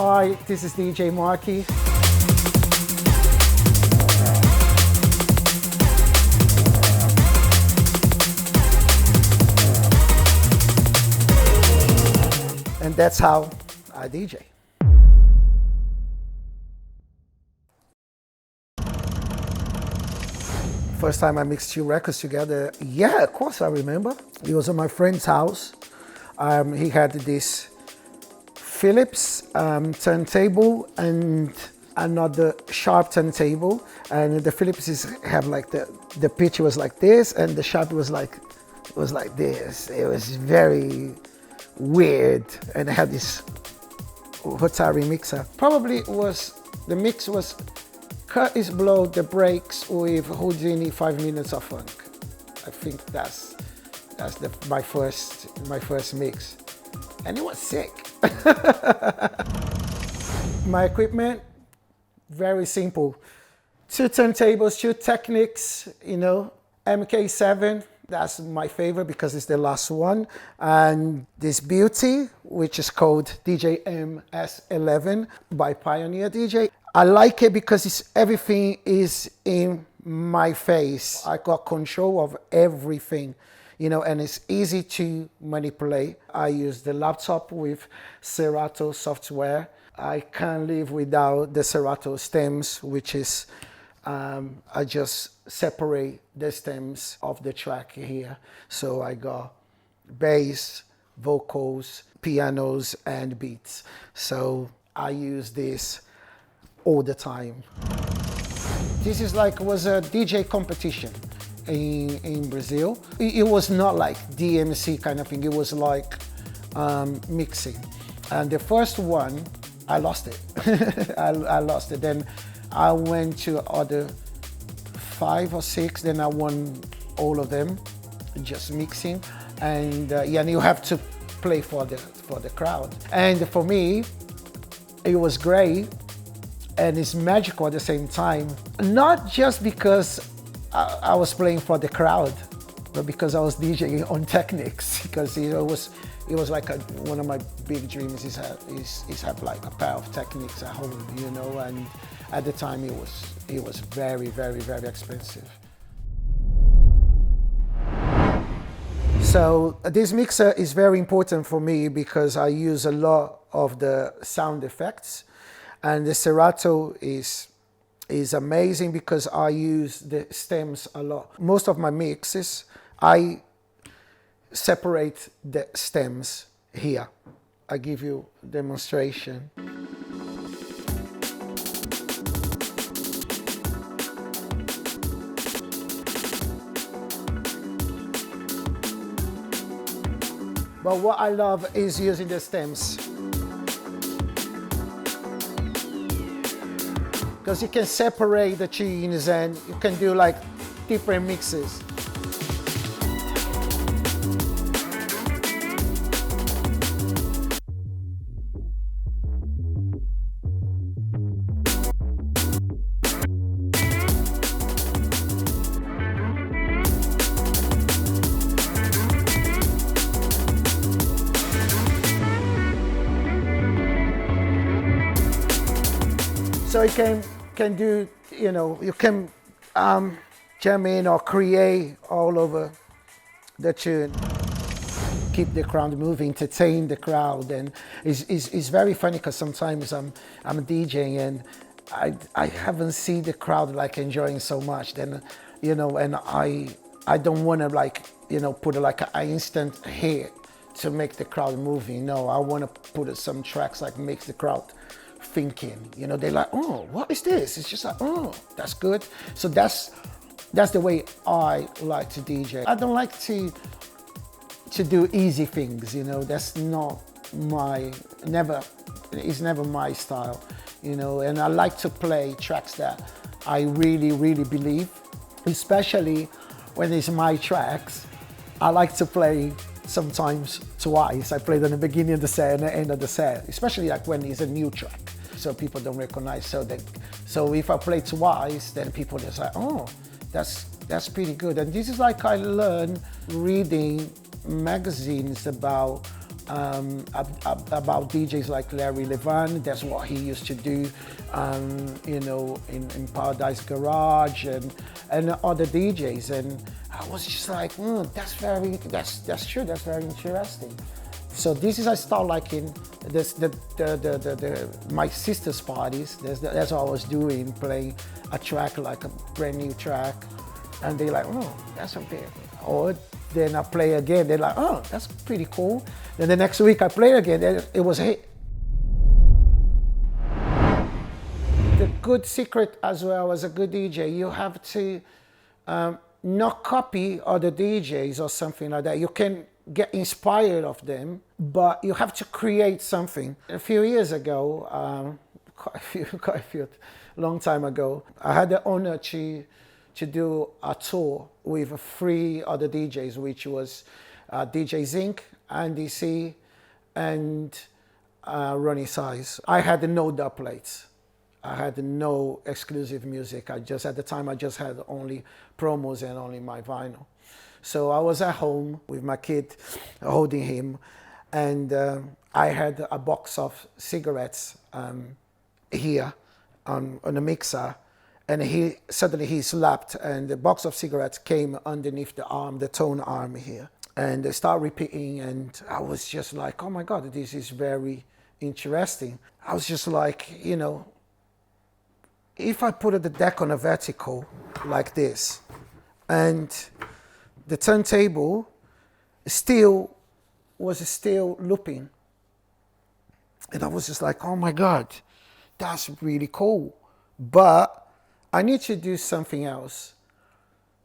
Hi, this is DJ Marky. And that's how I DJ. First time I mixed 2 records together, yeah, of course I remember. It was at my friend's house. He had this Philips turntable and another Sharp turntable, and the Philips have like the pitch was like this, and the Sharp was like this. It was very weird, and I had this Hotari mixer. Probably the mix was Curtis Blow, The Breaks with Houdini, 5 Minutes of Funk. I think that's my first mix, and it was sick. My equipment, very simple. 2 turntables, 2 Technics, MK7. That's my favorite because it's the last one. And this beauty, which is called DJM-S11 by Pioneer DJ. I like it because everything is in my face. I got control of everything, and it's easy to manipulate. I use the laptop with Serato software. I can't live without the Serato stems, which is, I just separate the stems of the track here. So I got bass, vocals, pianos, and beats. So I use this all the time. This was a DJ competition in Brazil. It was not like DMC kind of thing. It was like mixing. And the first one, I lost it. I lost it. Then I went to other 5 or 6. Then I won all of them, just mixing. And and you have to play for the crowd. And for me, it was great. And it's magical at the same time. Not just because I was playing for the crowd, but because I was DJing on Technics. Because it was like one of my big dreams is have like a pair of Technics at home, And at the time it was very, very, very expensive. So this mixer is very important for me because I use a lot of the sound effects. And the Serato is amazing because I use the stems a lot. Most of my mixes, I separate the stems here. I give you a demonstration. But what I love is using the stems. Because you can separate the tunes and you can do like different mixes. So you can do, you can jam in or create all over the tune. Keep the crowd moving, entertain the crowd, and it's very funny because sometimes I'm DJing and I haven't seen the crowd like enjoying so much. Then and I don't want to put an instant hit to make the crowd moving. No, I want to put some tracks like makes the crowd thinking, they're like, oh, what is this? It's just like, oh, that's good. So that's the way I like to DJ. I don't like to do easy things, that's not it's never my style, and I like to play tracks that I really, really believe, especially when it's my tracks. I like to play sometimes twice. I played in the beginning of the set and the end of the set, especially like when it's a new track. So people don't recognize. So if I play twice, then people just like, oh, that's pretty good. And this is like I learned reading magazines about about DJs like Larry Levan. That's what he used to do, you know, in Paradise Garage and other DJs. And I was just like, that's true. That's very interesting. So this is, I start liking this, my sister's parties. That's what I was doing, playing a track, like a brand new track. And they're like, oh, that's a bit. Or then I play again, they're like, oh, that's pretty cool. Then the next week I play again, and it was a hit. The good secret as well as a good DJ, you have to not copy other DJs or something like that. You can get inspired of them, but you have to create something. A few years ago, quite a few, long time ago, I had the honor to do a tour with 3 other DJs, which was DJ Zinc, Andy C, and Ronnie Size. I had no dub plates. I had no exclusive music. At the time, I just had only promos and only my vinyl. So I was at home with my kid, holding him, and I had a box of cigarettes here on a mixer, and suddenly he slapped, and the box of cigarettes came underneath the arm, the tone arm here, and they start repeating, and I was just like, oh my God, this is very interesting. I was just like, you know, if I put the deck on a vertical like this, and the turntable was still looping. And I was just like, oh my God, that's really cool. But I need to do something else.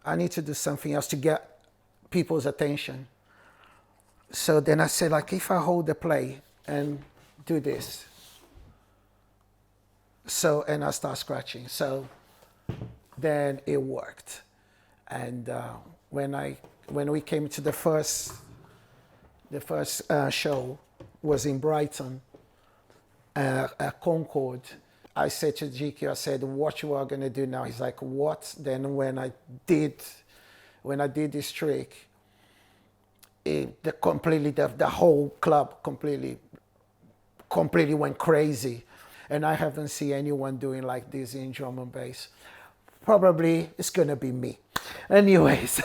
I need to do something else to get people's attention. So then I said, like, if I hold the play and do this. So, and I start scratching. So then it worked. And when we came to the first show was in Brighton, at Concord. I said to GQ, I said, what you are gonna do now? He's like, what? Then when I did this trick, the whole club completely went crazy. And I haven't seen anyone doing like this in drum and bass. Probably it's gonna be me. Anyways,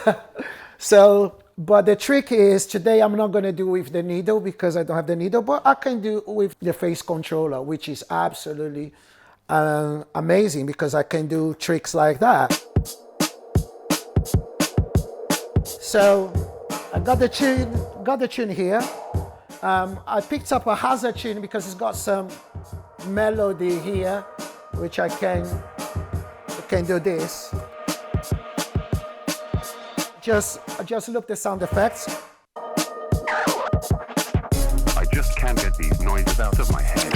so, but the trick is, today I'm not gonna do with the needle because I don't have the needle, but I can do with the face controller, which is absolutely amazing because I can do tricks like that. So I got the tune here. I picked up a hazard tune because it's got some melody here, which I can do this. Just look the sound effects. I just can't get these noises out of my head.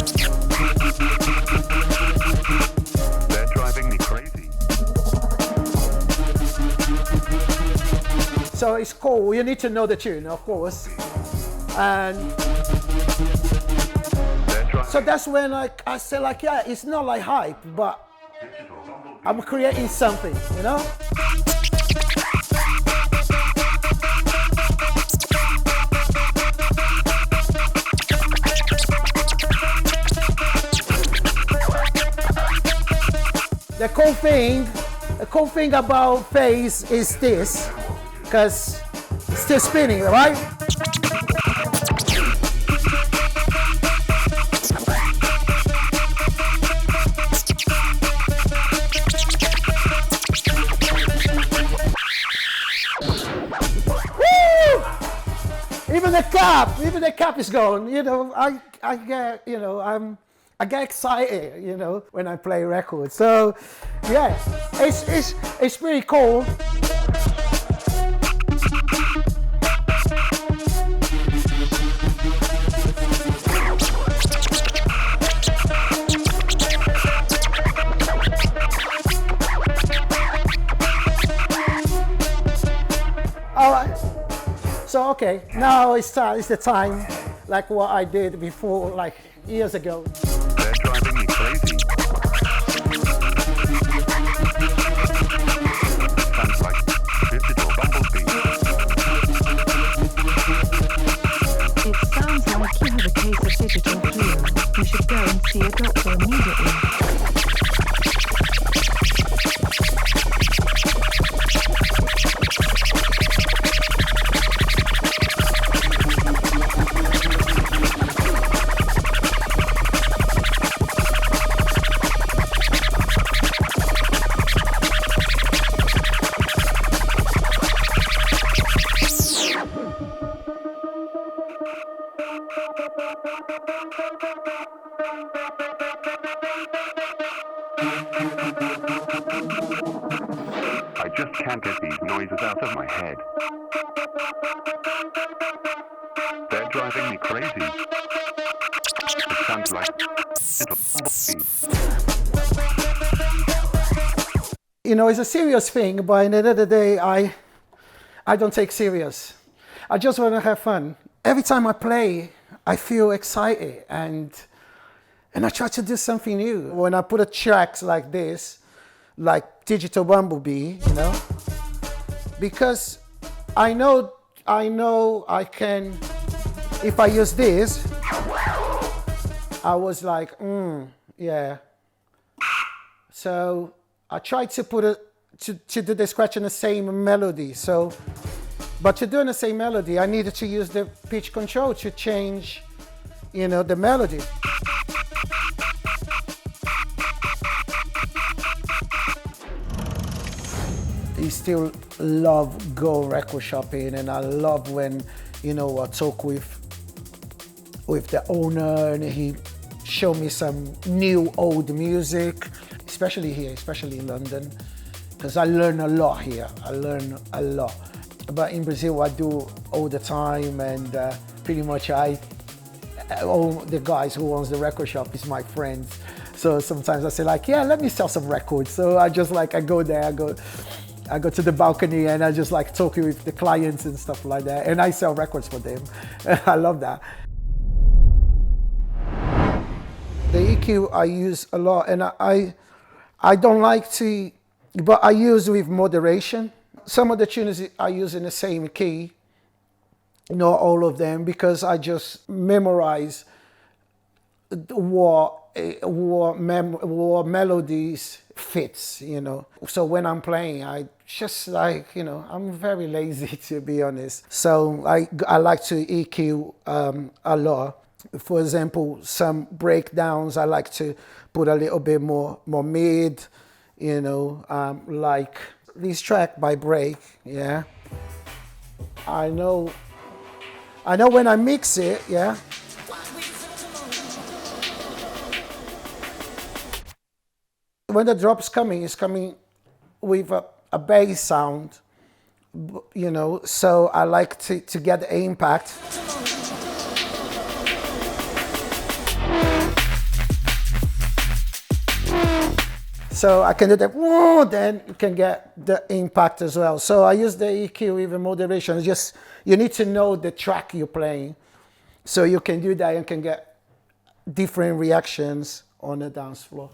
They're driving me crazy. So it's cool. You need to know the tune, of course. And so that's when I say, like, yeah, it's not like hype, but I'm creating something, you know? The cool thing about phase is this, because it's still spinning, right? Even the cap is gone. You know, I get excited, you know, when I play records. So yeah, it's pretty cool. All right. So okay, now it's the time, like what I did before, like years ago. They're driving me crazy. Sounds like digital bumblebee. It sounds like Serato immediately. I just can't get these noises out of my head. They're driving me crazy. It sounds like You know, it's a serious thing, but at the end of the day, I don't take serious. I just want to have fun. Every time I play, I feel excited and I try to do something new. When I put a tracks like this, like Digital Bumblebee, you know, because I know I can, if I use this, I was like, yeah. So I tried to put it, to do the scratch in the same melody. So, but to do in the same melody, I needed to use the pitch control to change, you know, the melody. I still love go record shopping, and I love when, you know, I talk with the owner and he showed me some new old music, especially here, especially in London, because I learn a lot here. I learn a lot. But in Brazil, I do all the time, and pretty much all the guys who owns the record shop is my friends. So sometimes I say like, yeah, let me sell some records. So I just like, I go there, I go to the balcony and I just like talking with the clients and stuff like that. And I sell records for them. I love that. The EQ I use a lot, and I don't like to, but I use with moderation. Some of the tunes I use in the same key, not all of them, because I just memorize what melodies fits, you know. So when I'm playing, I just like, you know, I'm very lazy to be honest. So I like to EQ a lot. For example, some breakdowns, I like to put a little bit more mid, you know, like this track by Break, yeah. I know when I mix it, yeah. When the drop's coming, it's coming with a bass sound, you know, so I like to get the impact. So I can do that, whoa, then you can get the impact as well. So I use the EQ with moderation. It's just, you need to know the track you're playing. So you can do that and can get different reactions on the dance floor.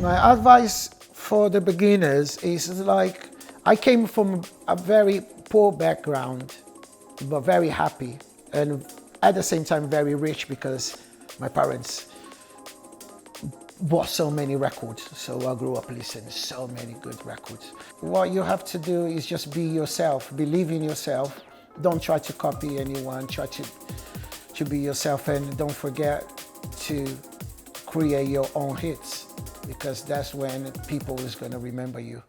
My advice for the beginners is like, I came from a very poor background, but very happy. And at the same time, very rich because my parents bought so many records. So I grew up listening to so many good records. What you have to do is just be yourself, believe in yourself. Don't try to copy anyone, try to be yourself, and don't forget to create your own hits, because that's when people is gonna remember you.